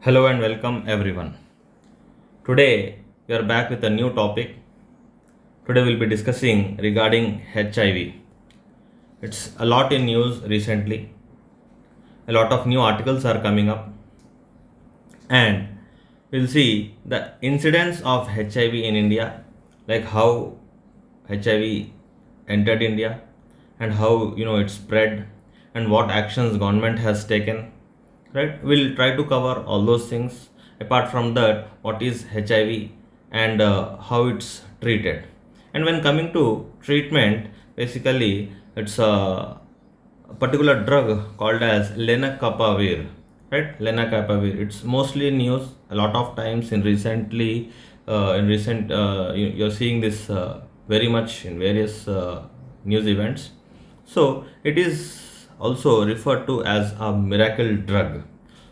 Hello and welcome everyone. Today we are back with a new topic. Today we'll be discussing regarding HIV. It's a lot in news recently. A lot of new articles are coming up and we'll see the incidence of HIV in India, like how HIV entered India and how it spread and what actions government has taken, right? We'll try to cover all those things. Apart from that, what is HIV and how it's treated. And when coming to treatment, basically it's a particular drug called as lenacapavir, right? Lenacapavir. It's mostly in news a lot of times in recent you're seeing this very much in various news events. So it is also referred to as a miracle drug.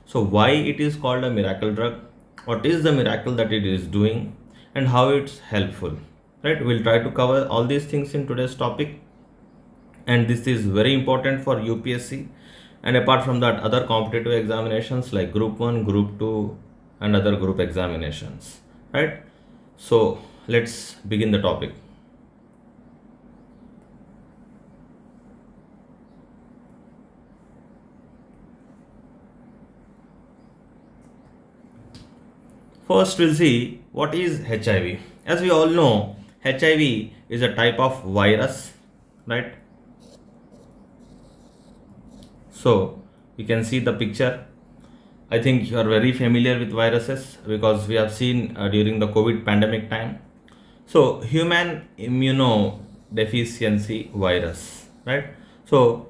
So why it is called a miracle drug? What is the miracle that it is doing and how it's helpful? Right? We'll try to cover all these things in today's topic, and this is very important for UPSC and apart from that other competitive examinations like group 1, group 2 and other group examinations, right? So let's begin the topic. First, we'll see what is HIV. As we all know, HIV is a type of virus, right? So you can see the picture. I think you are very familiar with viruses because we have seen during the COVID pandemic time. So human immunodeficiency virus, right? So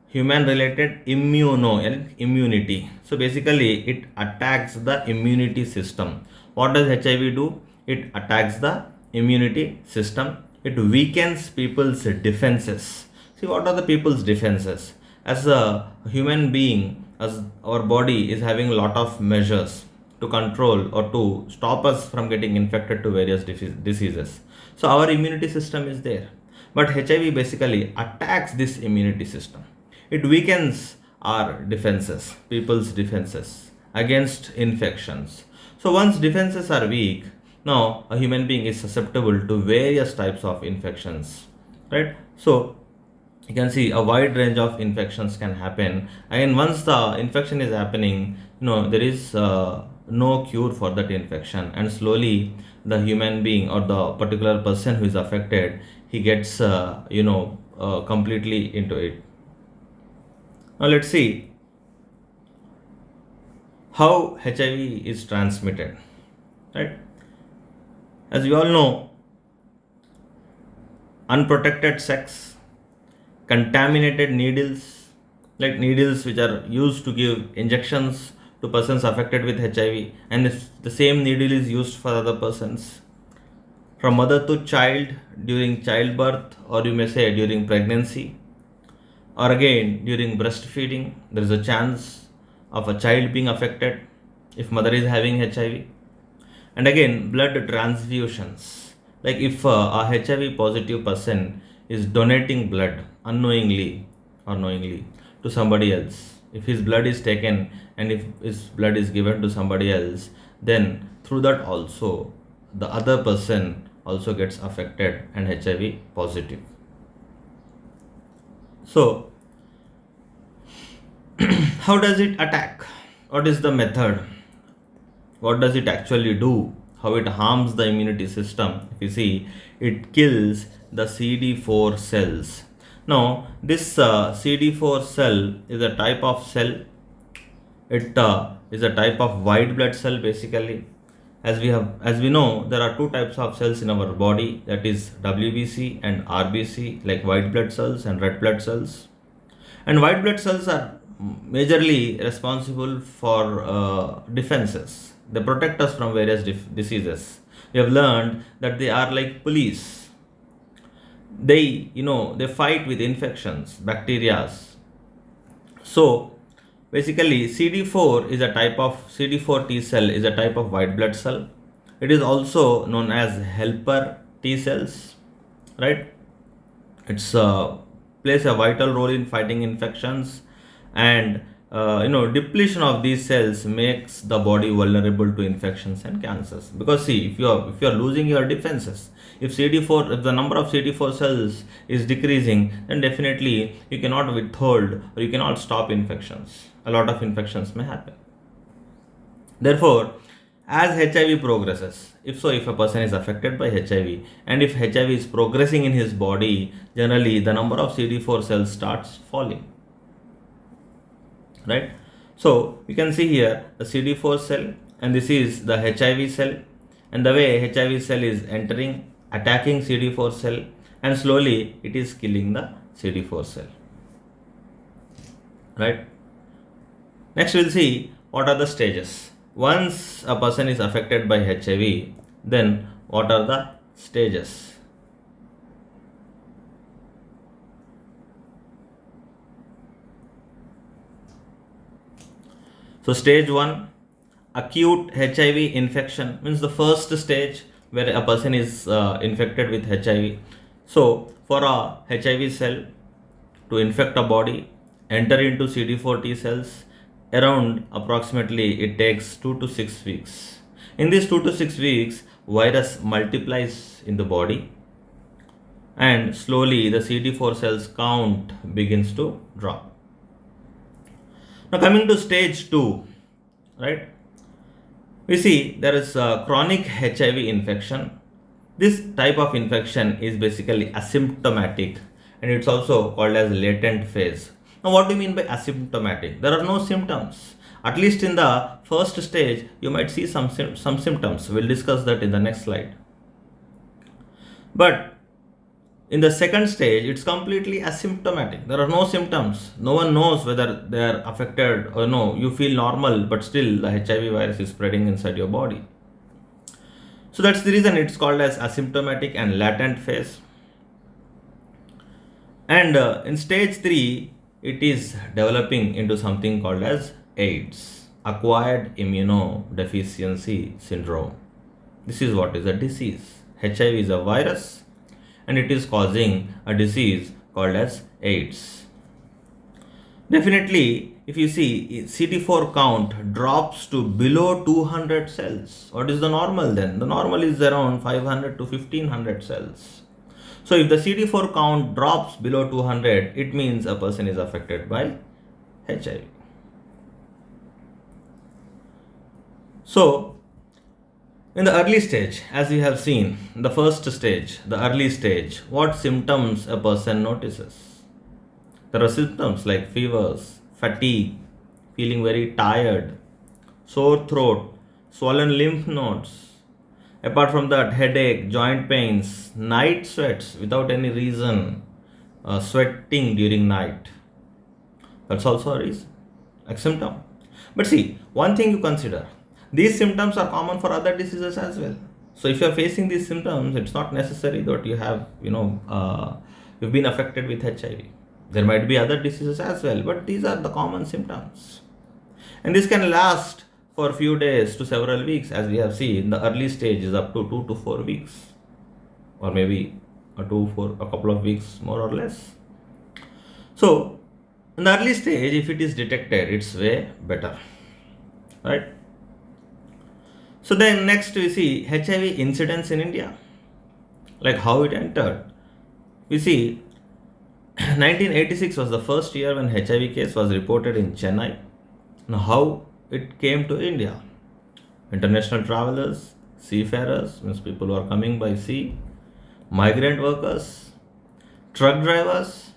human related immunity. So basically it attacks the immunity system. What does HIV do? It attacks the immunity system. It weakens people's defenses. See, what are the people's defenses? As a human being, as our body is having a lot of measures to control or to stop us from getting infected to various diseases. So our immunity system is there. But HIV basically attacks this immunity system. It weakens our defenses, people's defenses against infections. So once defenses are weak, now a human being is susceptible to various types of infections, right? So you can see a wide range of infections can happen, and once the infection is happening, there is no cure for that infection, and slowly the human being or the particular person who is affected, he gets completely into it. Now let's see how HIV is transmitted, right? As we all know, unprotected sex, contaminated needles, like needles which are used to give injections to persons affected with HIV, and if the same needle is used for other persons, from mother to child during childbirth, or you may say during pregnancy, or again during breastfeeding, there is a chance of a child being affected if mother is having HIV. And again, blood transfusions, like if a HIV positive person is donating blood unknowingly or knowingly to somebody else, if his blood is taken and if his blood is given to somebody else, then through that also the other person also gets affected and HIV positive. So how does it attack? What is the method? What does it actually do? How it harms the immunity system? If you see, it kills the CD4 cells. Now, this CD4 cell is a type of cell. It is a type of white blood cell basically. As we know, there are two types of cells in our body, that is WBC and RBC, like white blood cells and red blood cells. And white blood cells are majorly responsible for defenses. They protect us from various diseases. We have learned that they are like police. They fight with infections, bacteria. So basically CD4 T cell is a type of white blood cell. It is also known as helper T cells, right? It's plays a vital role in fighting infections, and depletion of these cells makes the body vulnerable to infections and cancers. Because see, if you are losing your defenses, if the number of CD4 cells is decreasing, then definitely you cannot withhold or you cannot stop infections. A lot of infections may happen. Therefore, as HIV progresses, if a person is affected by HIV and if HIV is progressing in his body, generally the number of CD4 cells starts falling. Right? So you can see here the CD4 cell, and this is the HIV cell, and the way HIV cell is entering, attacking CD4 cell, and slowly it is killing the CD4 cell. Right? Next we'll see what are the stages. Once a person is affected by HIV, then what are the stages? So stage 1, acute HIV infection, means the first stage where a person is infected with HIV. So for a HIV cell to infect a body, enter into CD4 T cells, around approximately it takes 2 to 6 weeks. In these 2 to 6 weeks, virus multiplies in the body and slowly the CD4 cells count begins to drop. Now coming to stage 2, right? We see there is a chronic HIV infection. This type of infection is basically asymptomatic and it's also called as latent phase. Now what do you mean by asymptomatic? There are no symptoms. At least in the first stage, you might see some symptoms. We'll discuss that in the next slide. But in the second stage, it's completely asymptomatic. There are no symptoms. No one knows whether they are affected or no. You feel normal, but still the HIV virus is spreading inside your body. So that's the reason it's called as asymptomatic and latent phase. And in stage 3, it is developing into something called as AIDS, acquired immunodeficiency syndrome. This is what is a disease. HIV is a virus and it is causing a disease called as AIDS. Definitely, if you see CD4 count drops to below 200 cells. What is the normal then? The normal is around 500 to 1500 cells. So if the CD4 count drops below 200, it means a person is affected by HIV. So in the early stage, as we have seen, the first stage, the early stage, what symptoms a person notices? There are symptoms like fevers, fatigue, feeling very tired, sore throat, swollen lymph nodes. Apart from that, headache, joint pains, night sweats without any reason, sweating during night. That's also a reason, a symptom. But see, one thing you consider, these symptoms are common for other diseases as well. So if you are facing these symptoms, it's not necessary that you have, you've been affected with HIV. There might be other diseases as well, but these are the common symptoms. And this can last for a few days to several weeks, as we have seen. The early stage is up to 2 to 4 weeks, or maybe a couple of weeks more or less. So in the early stage, if it is detected, it's way better, right? So then next we see HIV incidence in India, like how it entered. We see 1986 was the first year when HIV case was reported in Chennai. Now how it came to India? International travelers, seafarers, means people who are coming by sea, migrant workers, truck drivers,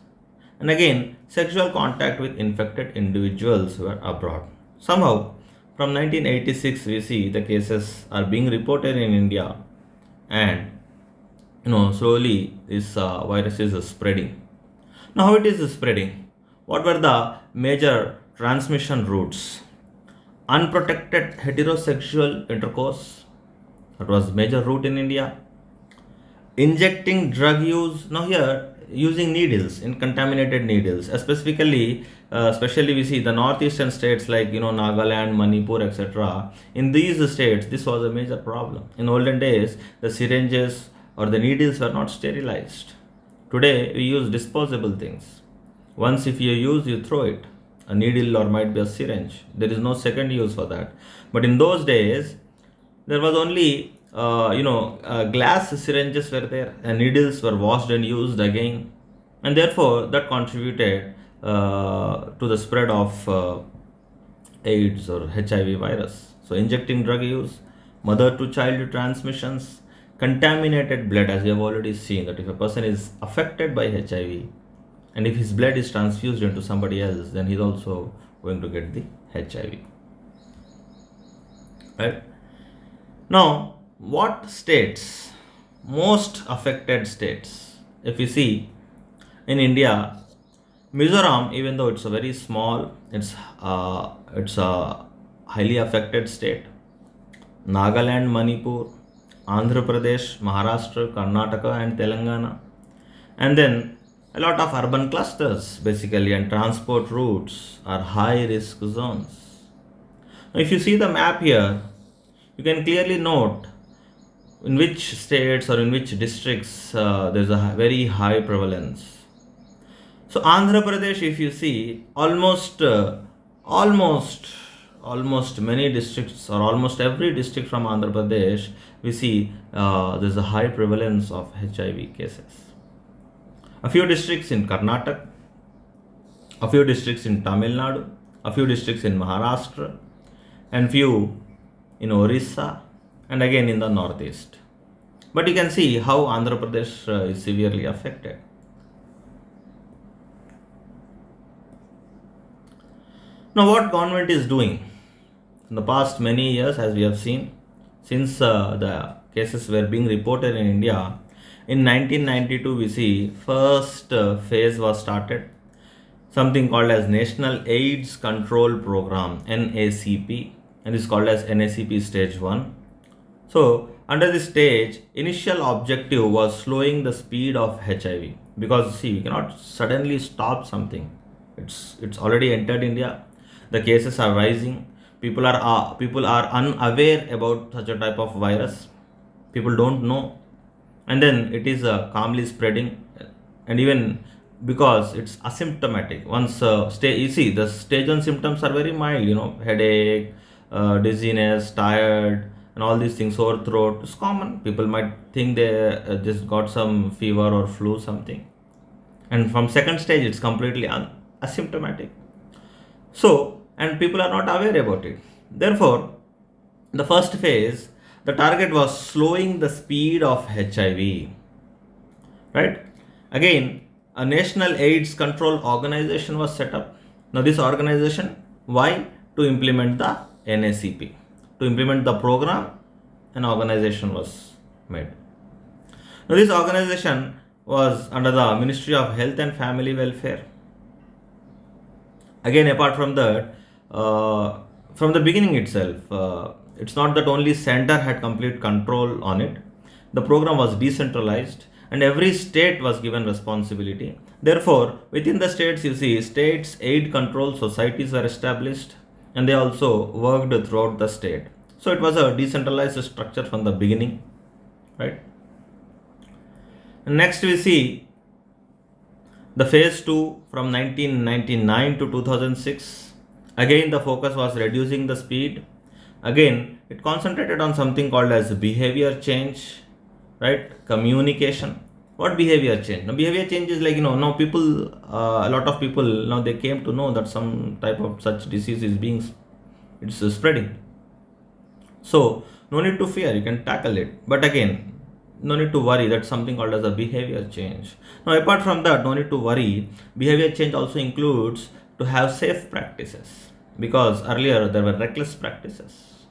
and again sexual contact with infected individuals who are abroad. Somehow from 1986 we see the cases are being reported in India, and slowly this virus is spreading. Now how it is spreading? What were the major transmission routes? Unprotected heterosexual intercourse, that was major route in India. Injecting drug use, now here using needles, in contaminated needles, especially we see the northeastern states like Nagaland, Manipur, etc. In these states, this was a major problem. In olden days, the syringes or the needles were not sterilized. Today, we use disposable things. Once if you use, you throw it. a needle or might be a syringe. There is no second use for that. But in those days, there was only glass syringes were there, and needles were washed and used again, and therefore that contributed to the spread of AIDS or HIV virus. So injecting drug use, mother to child transmissions, contaminated blood, as we have already seen that if a person is affected by HIV and if his blood is transfused into somebody else, then he's also going to get the HIV. Right? Now, what states, most affected states, if you see in India, Mizoram, even though it's a very small, it's a highly affected state. Nagaland, Manipur, Andhra Pradesh, Maharashtra, Karnataka, and Telangana, and then a lot of urban clusters basically, and transport routes are high risk zones. Now, if you see the map here, you can clearly note in which states or in which districts there's a very high prevalence. So Andhra Pradesh, if you see, almost many districts or almost every district from Andhra Pradesh, we see there's a high prevalence of HIV cases. A few districts in Karnataka, a few districts in Tamil Nadu, a few districts in Maharashtra, and few in Orissa, and again in the northeast. But you can see how Andhra Pradesh is severely affected. Now, what government is doing? In the past many years, as we have seen, since the cases were being reported in India, in 1992 we see first phase was started, something called as National AIDS Control Program, NACP, and is called as NACP Stage 1. So, under this stage, initial objective was slowing the speed of HIV, because see, we cannot suddenly stop something. It's already entered India. The cases are rising. People are unaware about such a type of virus. People don't know, and then it is calmly spreading, and even because it's asymptomatic. Once you see the stage 1 symptoms are very mild. Headache, dizziness, tired, and all these things. Sore throat. It's common. People might think they just got some fever or flu something, and from second stage it's completely asymptomatic. So, and people are not aware about it. Therefore, the first phase, the target was slowing the speed of HIV. Right? Again, a National AIDS Control Organization was set up. Now, this organization, why? To implement the NACP. To implement the program, an organization was made. Now, this organization was under the Ministry of Health and Family Welfare. Again, apart from that, from the beginning itself, it's not that only center had complete control on it. The program was decentralized and every state was given responsibility. Therefore, within the states, you see, states aid control societies were established, and they also worked throughout the state. So it was a decentralized structure from the beginning, right? And next we see the phase 2 from 1999 to 2006. Again, the focus was reducing the speed. Again, it concentrated on something called as behavior change, right? Communication. What behavior change? Now, behavior change is like, now people, a lot of people, now they came to know that some type of such disease is it's spreading. So, no need to fear, you can tackle it. But again, no need to worry, that's something called as a behavior change. Now, apart from that, no need to worry. Behavior change also includes to have safe practices, because earlier there were reckless practices.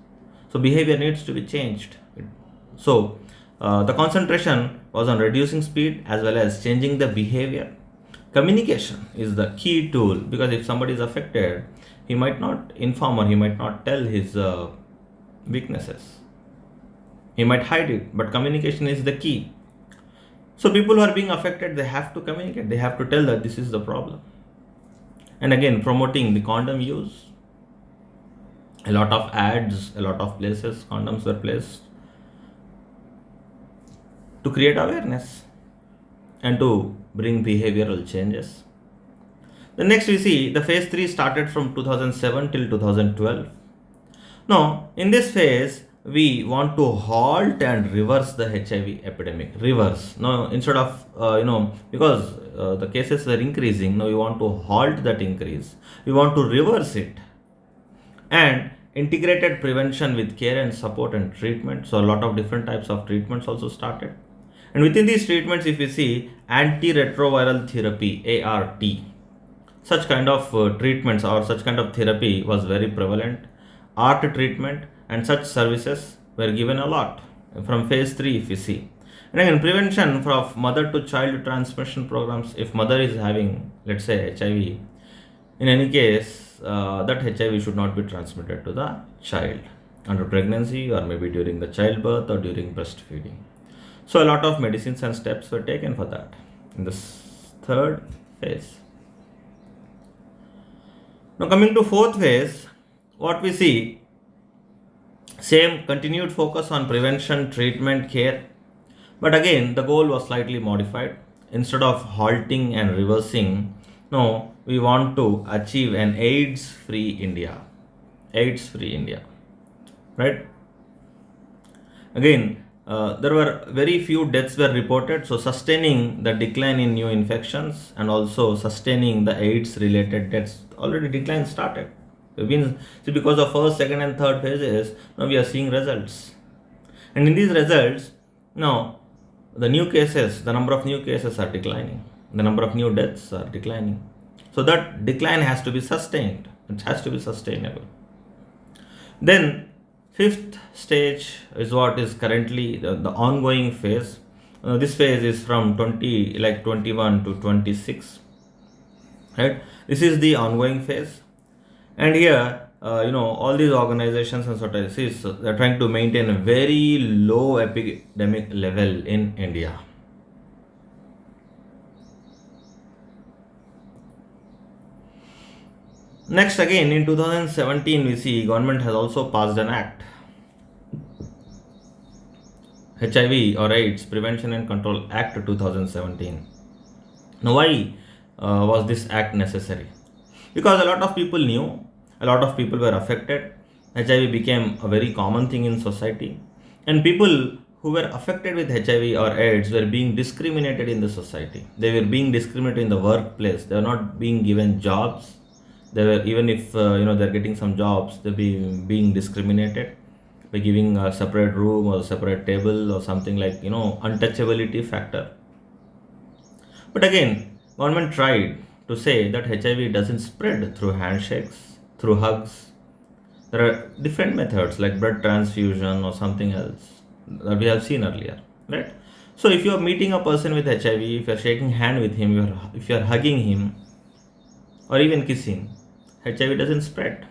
So, behavior needs to be changed. So, the concentration was on reducing speed as well as changing the behavior. Communication is the key tool, because if somebody is affected, he might not inform or he might not tell his weaknesses. He might hide it, but communication is the key. So people who are being affected, they have to communicate. They have to tell that this is the problem. And again, promoting the condom use. A lot of ads, a lot of places, condoms were placed to create awareness and to bring behavioral changes. The next we see the phase 3 started from 2007 till 2012. Now, in this phase, we want to halt and reverse the HIV epidemic. Reverse. Now, instead of, because the cases were increasing, now we want to halt that increase. We want to reverse it. And integrated prevention with care and support and treatment. So, a lot of different types of treatments also started. And within these treatments, if you see antiretroviral therapy, ART, such kind of treatments or such kind of therapy was very prevalent. ART treatment and such services were given a lot from phase 3 if you see. And again, prevention from mother to child transmission programs. If mother is having, let's say, HIV, in any case, that HIV should not be transmitted to the child under pregnancy or maybe during the childbirth or during breastfeeding. So a lot of medicines and steps were taken for that in this third phase. Now coming to fourth phase, what we see, same continued focus on prevention, treatment, care. But again, the goal was slightly modified. Instead of halting and reversing, no, we want to achieve an AIDS-free India. AIDS-free India, right? Again, there were very few deaths were reported, so sustaining the decline in new infections and also sustaining the AIDS-related deaths. Already decline started. Because of first, second, and third phases, now we are seeing results. And in these results, now the new cases, the number of new cases are declining. The number of new deaths are declining. So that decline has to be sustained. It has to be sustainable. Then fifth stage is what is currently the ongoing phase. This phase is from 21 to 26. Right? This is the ongoing phase. And here, all these organizations and societies, they're trying to maintain a very low epidemic level in India. Next, again, in 2017, we see government has also passed an act. HIV or AIDS Prevention and Control Act 2017. Now, why was this act necessary? Because a lot of people knew, a lot of people were affected. HIV became a very common thing in society, and people who were affected with HIV or AIDS were being discriminated in the society. They were being discriminated in the workplace. They were not being given jobs. They were, even if they're getting some jobs, they're being discriminated by giving a separate room or a separate table or something like untouchability factor. But again, government tried to say that HIV doesn't spread through handshakes, through hugs. There are different methods like blood transfusion or something else that we have seen earlier, right? So if you are meeting a person with HIV, if you are shaking hand with him, if you are hugging him or even kissing, HIV doesn't spread.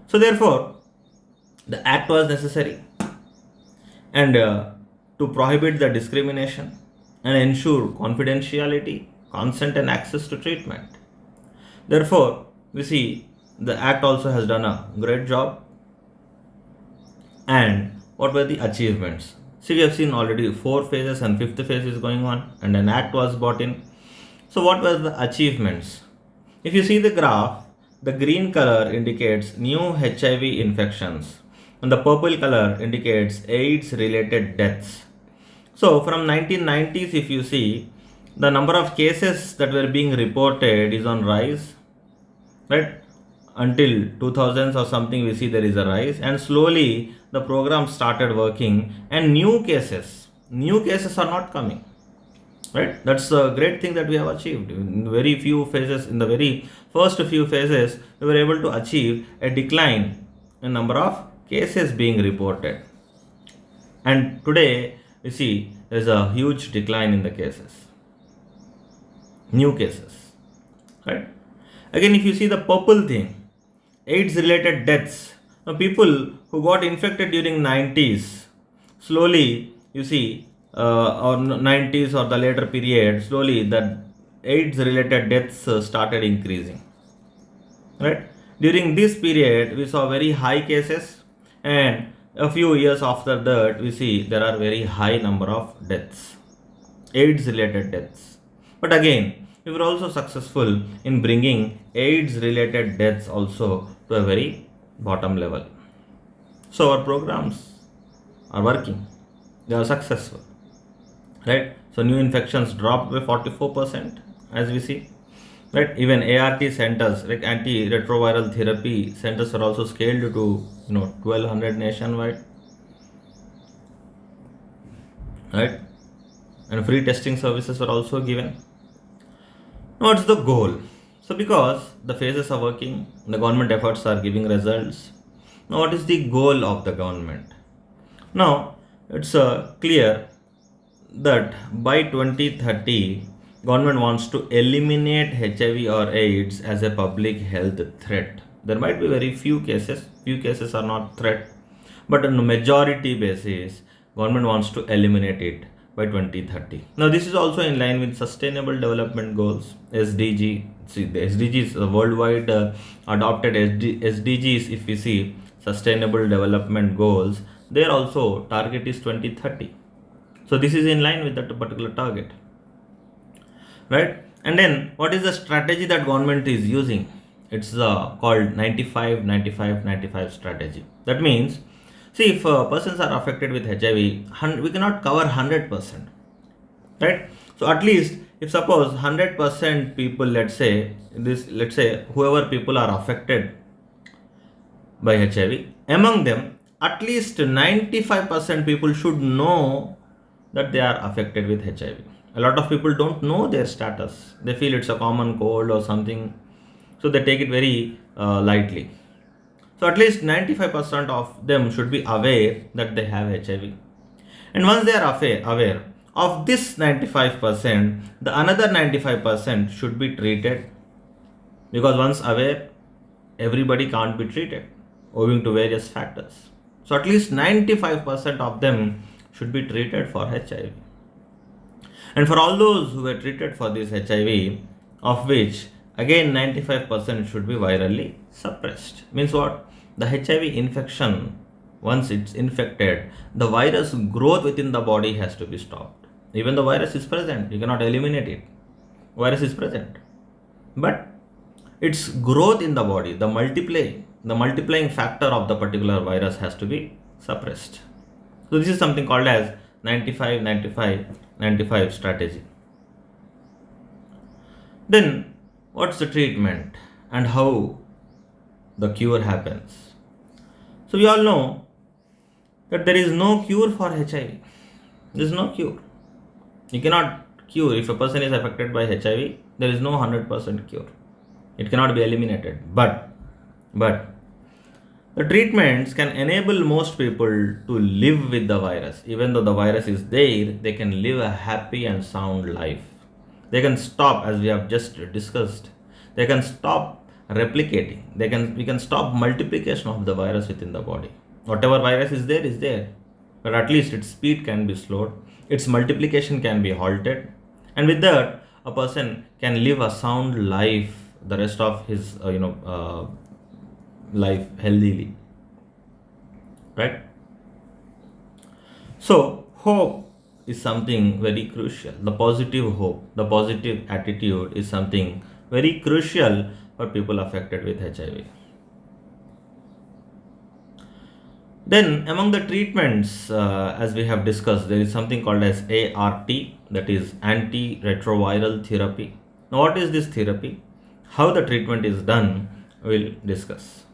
So therefore, the act was necessary, and to prohibit the discrimination and ensure confidentiality, consent and access to treatment. Therefore, we see the act also has done a great job. And what were the achievements? See, we have seen already 4 phases and 5th phase is going on, and an act was brought in. So what were the achievements? If you see the graph, the green color indicates new HIV infections and the purple color indicates AIDS related deaths. So from 1990s, if you see, the number of cases that were being reported is on rise, right? Until 2000s or something, we see there is a rise, and slowly the program started working, and new cases are not coming, right? That's a great thing that we have achieved. In very few phases, in the very first few phases, we were able to achieve a decline in number of cases being reported, and today we see there is a huge decline in the cases, new cases, right? Again, if you see the purple thing, AIDS related deaths. Now, people who got infected during 90s, slowly you see, or 90s or the later period, slowly the AIDS related deaths started increasing, right? During this period, we saw very high cases, and a few years after that, we see there are very high number of deaths, AIDS related deaths. But again, we were also successful in bringing AIDS related deaths also to a very bottom level. So our programs are working, they are successful, right? So new infections dropped by 44% as we see, right? Even ART centers, like antiretroviral therapy centers, are also scaled to 1200 nationwide, right? And free testing services were also given. What's the goal? So because the phases are working, the government efforts are giving results. Now what is the goal of the government? Now it's clear that by 2030, government wants to eliminate HIV or AIDS as a public health threat. There might be very few cases are not threat, but on a majority basis, government wants to eliminate it by 2030. Now this is also in line with sustainable development goals, SDG. See, the SDGs, the worldwide adopted SDGs, if we see sustainable development goals, there also target is 2030. So this is in line with that particular target, right? And then what is the strategy that government is using? It's called 95 95 95 strategy. That means, see, if persons are affected with HIV, we cannot cover 100%, right? So at least if suppose 100% people, let's say whoever people are affected by HIV, among them at least 95% people should know that they are affected with HIV. A lot of people don't know their status. They feel it's a common cold or something, so they take it very lightly. So at least 95% of them should be aware that they have HIV. And once they are aware of this 95%, the another 95% should be treated, because once aware, everybody can't be treated owing to various factors. So at least 95% of them should be treated for HIV. And for all those who were treated for this HIV, of which again 95% should be virally suppressed. Means what? The HIV infection, once it's infected, the virus growth within the body has to be stopped. Even the virus is present, you cannot eliminate it. Virus is present, but its growth in the body, the multiplying factor of the particular virus has to be suppressed. So this is something called as 95 95 95 strategy. Then what's the treatment and how the cure happens? So we all know that there is no cure for HIV. There is no cure. You cannot cure. If a person is affected by HIV, there is no 100% cure. It cannot be eliminated. But the treatments can enable most people to live with the virus. Even though the virus is there, they can live a happy and sound life. They can stop, as we have just discussed, they can stop replicating. We can stop multiplication of the virus within the body. Whatever virus is there, but at least its speed can be slowed, its multiplication can be halted, and with that, a person can live a sound life the rest of his life healthily, right? So hope is something very crucial. The positive hope, the positive attitude is something very crucial for people affected with HIV. Then among the treatments, as we have discussed, there is something called as ART, that is antiretroviral therapy. Now what is this therapy? How the treatment is done, we'll discuss.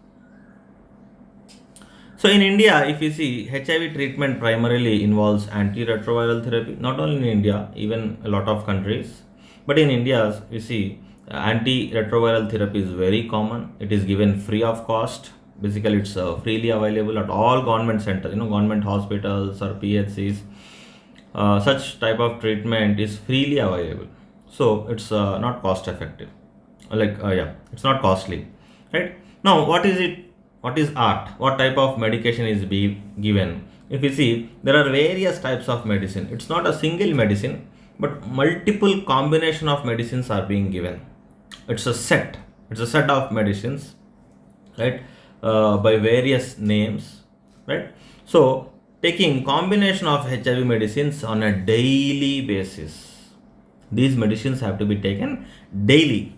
So in India, if you see, HIV treatment primarily involves antiretroviral therapy. Not only in India, even a lot of countries. But in India, we see antiretroviral therapy is very common. It is given free of cost. Basically, it's freely available at all government centers, government hospitals or PHCs. Such type of treatment is freely available. So it's not cost effective. It's not costly, right? Now, what is it? What is ART? What type of medication is being given? If you see, there are various types of medicine. It's not a single medicine, but multiple combination of medicines are being given. It's a set of medicines, right? By various names, right? So taking combination of HIV medicines on a daily basis, These medicines have to be taken daily,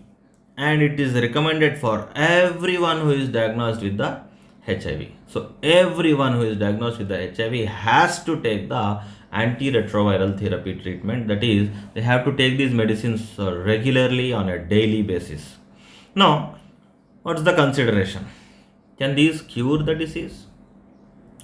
and it is recommended for everyone who is diagnosed with the HIV. So everyone who is diagnosed with the HIV has to take the antiretroviral therapy treatment. That is, they have to take these medicines regularly on a daily basis. Now, what's the consideration? Can these cure the disease?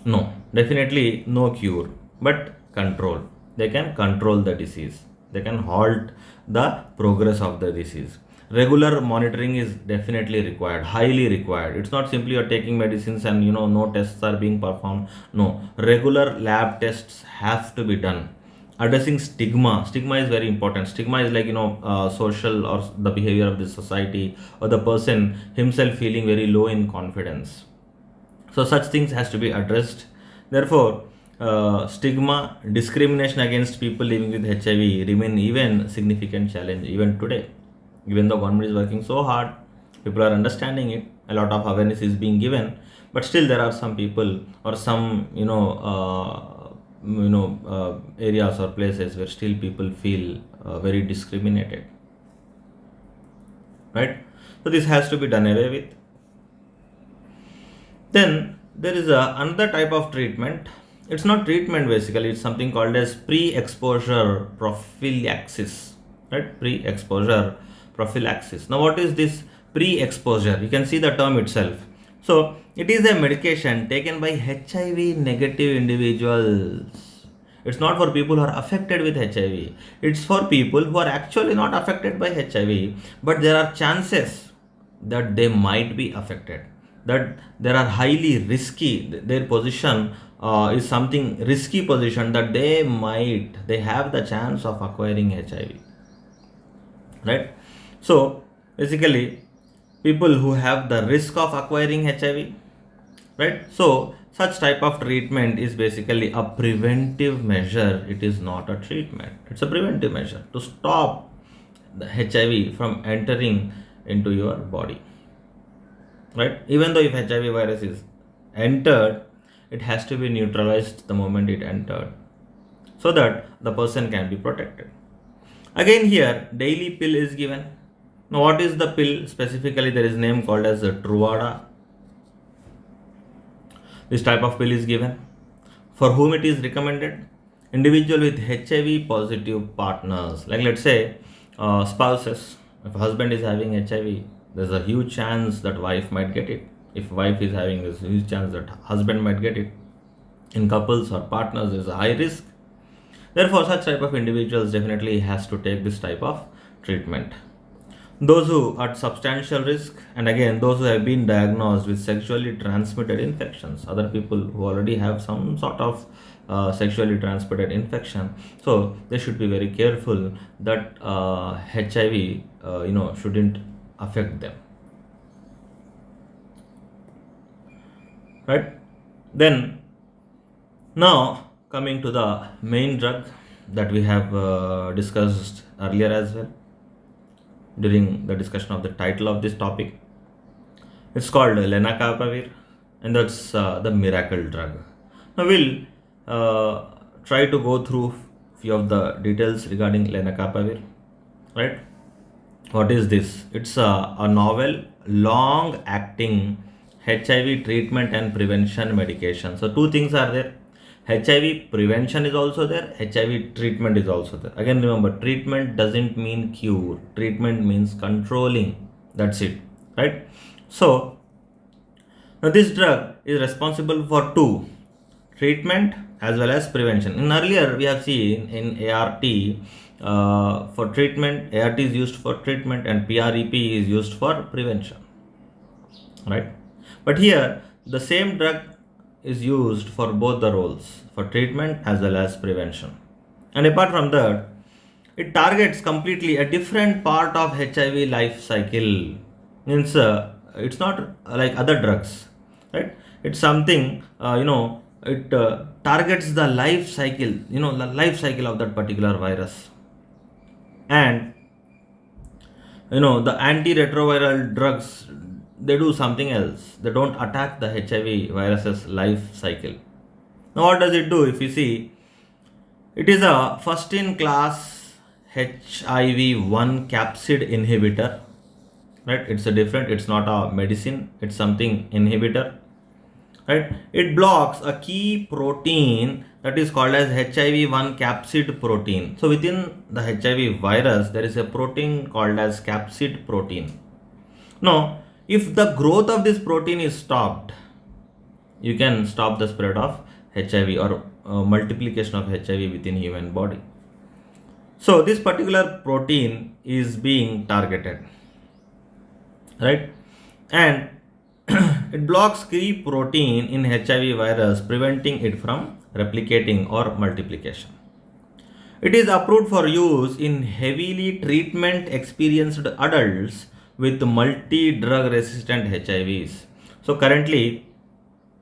No, definitely no cure, but control. They can control the disease. They can halt the progress of the disease. Regular monitoring is definitely required, highly required. It's not simply you're taking medicines and no tests are being performed. No, regular lab tests have to be done. Addressing stigma is very important. Stigma is like social or the behavior of the society or the person himself feeling very low in confidence. So such things has to be addressed. Therefore, stigma, discrimination against people living with HIV remain even significant challenge even today. Even though government is working so hard, people are understanding it, a lot of awareness is being given, but still there are some people or some areas or places where still people feel very discriminated, right? So this has to be done away with. Then there is another type of treatment. It's not treatment basically, it's something called as pre-exposure prophylaxis, right? Pre-exposure prophylaxis. Now, what is this pre-exposure? You can see the term itself. So, it is a medication taken by HIV negative individuals. It's not for people who are affected with HIV. It's for people who are actually not affected by HIV, but there are chances that they might be affected, that they are highly risky. Their position is something risky position, that they have the chance of acquiring HIV, right? So basically, people who have the risk of acquiring HIV, right? So such type of treatment is basically a preventive measure. It is not a treatment. It's a preventive measure to stop the HIV from entering into your body, right? Even though if HIV virus is entered, it has to be neutralized the moment it entered, so that the person can be protected. Again, here daily pill is given. Now, what is the pill specifically? There is a name called as Truvada. This type of pill is given. For whom it is recommended? Individual with HIV positive partners, like let's say spouses. If husband is having HIV, there's a huge chance that wife might get it. If wife is having, there's a huge chance that husband might get it. In couples or partners, there's a high risk. Therefore, such type of individuals definitely has to take this type of treatment. Those who are at substantial risk, and again those who have been diagnosed with sexually transmitted infections, other people who already have some sort of sexually transmitted infection, so they should be very careful that HIV shouldn't affect them, right? Then now coming to the main drug that we have discussed earlier as well during the discussion of the title of this topic. It's called lenacapavir, and that's the miracle drug. Now we'll try to go through few of the details regarding lenacapavir, right? What is this? It's a novel, long-acting HIV treatment and prevention medication. So two things are there. HIV prevention is also there, HIV treatment is also there. Again, remember, treatment doesn't mean cure. Treatment means controlling. That's it, right? So, now this drug is responsible for two, treatment as well as prevention. In earlier, we have seen in ART for treatment, ART is used for treatment and PrEP is used for prevention, right? But here, the same drug is used for both the roles, for treatment as well as prevention. And apart from that, it targets completely a different part of HIV life cycle. Means it's not like other drugs, right? It's something it targets the life cycle, the life cycle of that particular virus. And the antiretroviral drugs, they do something else. They don't attack the HIV virus's life cycle. Now, what does it do? If you see, it is a first-in-class HIV-1 capsid inhibitor, right? It's not a medicine, it's something inhibitor, right? It blocks a key protein that is called as HIV-1 capsid protein. So within the HIV virus, there is a protein called as capsid protein. Now, if the growth of this protein is stopped, you can stop the spread of HIV or multiplication of HIV within human body. So this particular protein is being targeted, right? And it blocks key protein in HIV virus, preventing it from replicating or multiplication. It is approved for use in heavily treatment experienced adults with multi-drug resistant HIVs. So currently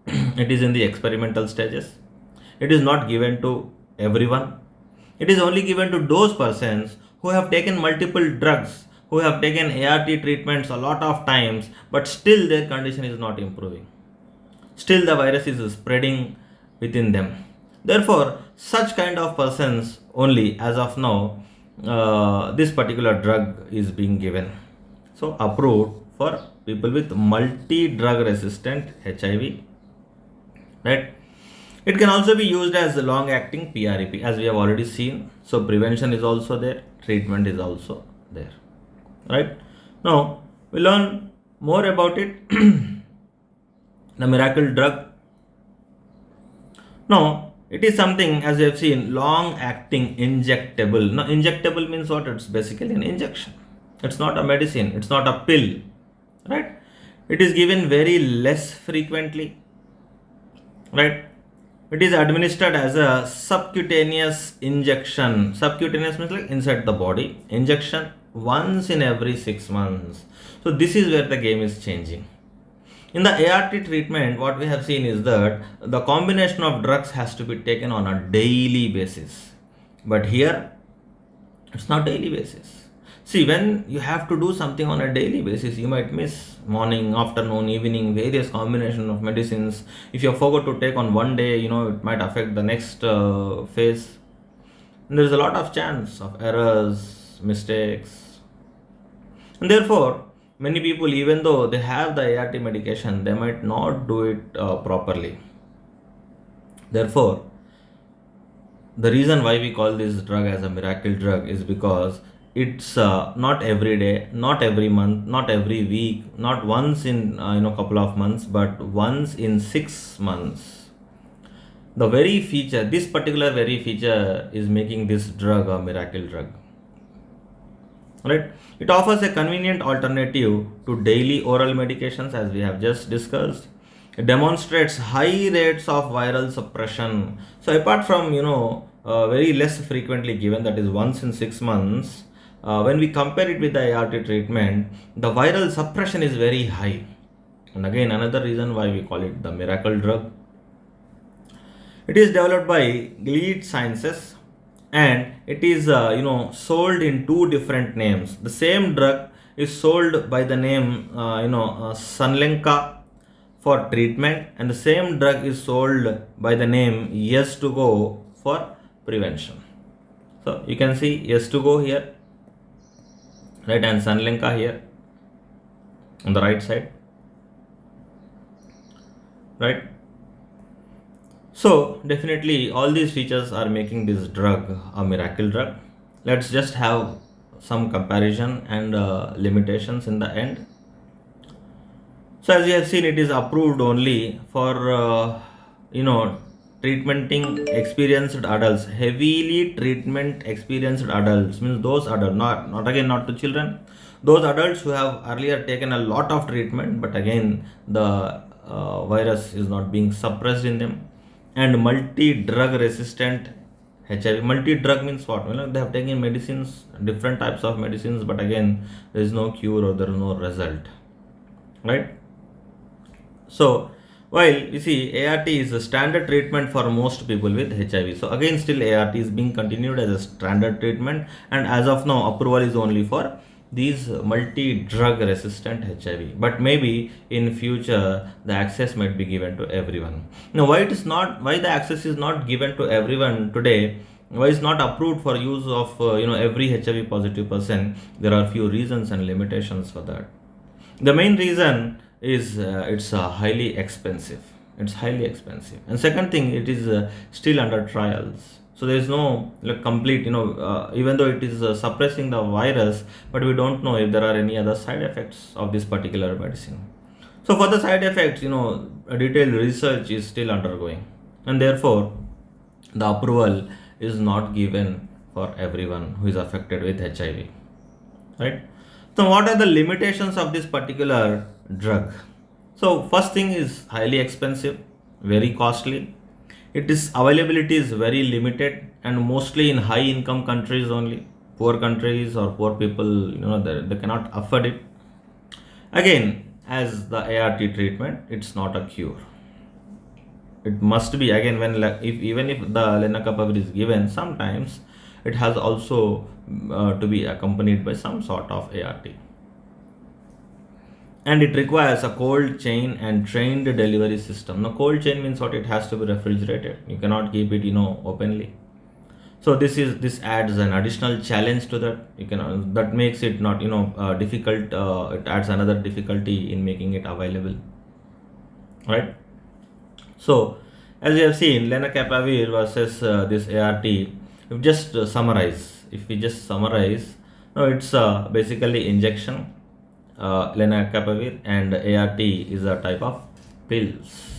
it is in the experimental stages. It is not given to everyone. It is only given to those persons who have taken multiple drugs, who have taken ART treatments a lot of times, but still their condition is not improving. Still the virus is spreading within them. Therefore, such kind of persons only, as of now, this particular drug is being given. So approved for people with multi-drug resistant HIV, right? It can also be used as a long-acting PrEP, as we have already seen. So prevention is also there, treatment is also there, right? Now we learn more about it. The miracle drug. Now it is something, as we have seen, long-acting injectable. Now injectable means what? It's basically an injection. It's not a medicine, it's not a pill, right? It is given very less frequently, right? It is administered as a subcutaneous injection. Subcutaneous means like inside the body. Injection once in every 6 months. So this is where the game is changing. In the ART treatment, what we have seen is that the combination of drugs has to be taken on a daily basis. But here, it's not daily basis. See, when you have to do something on a daily basis, you might miss morning, afternoon, evening, various combination of medicines. If you forgot to take on one day, it might affect the next phase. And there is a lot of chance of errors, mistakes. And therefore, many people, even though they have the ART medication, they might not do it properly. Therefore, the reason why we call this drug as a miracle drug is because it's not every day, not every month, not every week, not once in couple of months, but once in 6 months. This particular very feature is making this drug a miracle drug, right? It offers a convenient alternative to daily oral medications, as we have just discussed. It demonstrates high rates of viral suppression. So apart from very less frequently given, that is once in 6 months, when we compare it with the ART treatment, the viral suppression is very high. And again, another reason why we call it the miracle drug. It is developed by Gilead Sciences, and it is sold in 2 different names. The same drug is sold by the name Sunlenca for treatment, and the same drug is sold by the name Yes2Go for prevention. So you can see Yes2Go here, right, and Sunlenca here on the right side, right? So definitely all these features are making this drug a miracle drug. Let's just have some comparison and limitations in the end. So as you have seen, it is approved only for treatmenting experienced adults. Heavily treatment experienced adults means those adults, not to children, those adults who have earlier taken a lot of treatment, but again the virus is not being suppressed in them. And multi-drug resistant HIV. Multi-drug means what? They have taken medicines, different types of medicines, but again there is no cure or there is no result, right? So while you see ART is a standard treatment for most people with HIV. So again still ART is being continued as a standard treatment, and as of now approval is only for these multi-drug resistant HIV, but maybe in future the access might be given to everyone. Now why the access is not given to everyone today why it's not approved for use of every HIV positive person. There are few reasons and limitations for that. The main reason is it's highly expensive. It's highly expensive. And second thing, it is still under trials. So there is no complete, even though it is suppressing the virus, but we don't know if there are any other side effects of this particular medicine. So for the side effects, a detailed research is still undergoing, and therefore the approval is not given for everyone who is affected with HIV, right? So what are the limitations of this particular drug? So first thing is highly expensive, very costly. It is availability is very limited and mostly in high income countries only. Poor countries or poor people, they cannot afford it. Again, as the ART treatment, it's not a cure. It must be again when if even if the lenacapavir is given, sometimes it has also to be accompanied by some sort of ART. And it requires a cold chain and trained delivery system. Now, cold chain means what? It has to be refrigerated. You cannot keep it, openly. So this adds an additional challenge to that. That makes it not difficult. It adds another difficulty in making it available, right? So as you have seen, lenacapavir versus this ART. If we just summarize, no, it's basically injection. Lenacapavir and ART is a type of pills.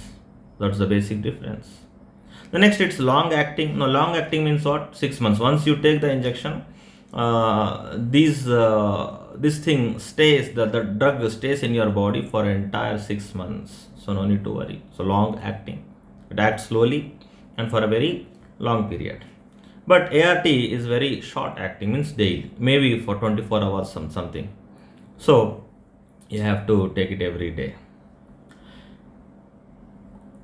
That's the basic difference. The next, it's long acting. Now, long acting means what? 6 months. Once you take the injection, this thing stays. The drug stays in your body for entire 6 months. So no need to worry. So long acting. It acts slowly and for a very long period. But ART is very short acting, means daily, maybe for 24 hours something. So you have to take it every day.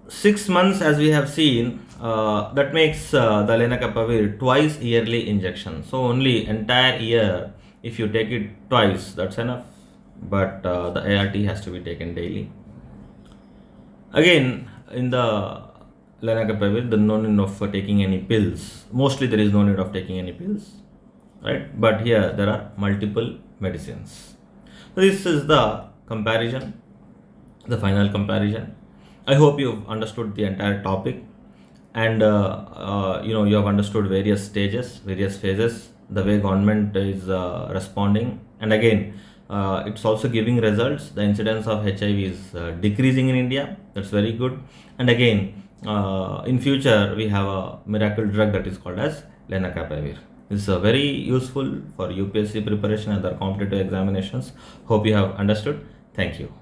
6 months, as we have seen, that makes the lenacapavir twice yearly injection. So only entire year, if you take it twice, that's enough. But the ART has to be taken daily. Again, in the lenacapavir, there is no need of taking any pills. Mostly there is no need of taking any pills, right? But here there are multiple medicines. So this is the comparison, the final comparison. I hope you've understood the entire topic, and you have understood various stages, various phases, the way government is responding, and again, it's also giving results. The incidence of HIV is decreasing in India. That's very good. And again, in future we have a miracle drug that is called as lenacapavir. This is very useful for UPSC preparation and other competitive examinations. Hope you have understood. Thank you.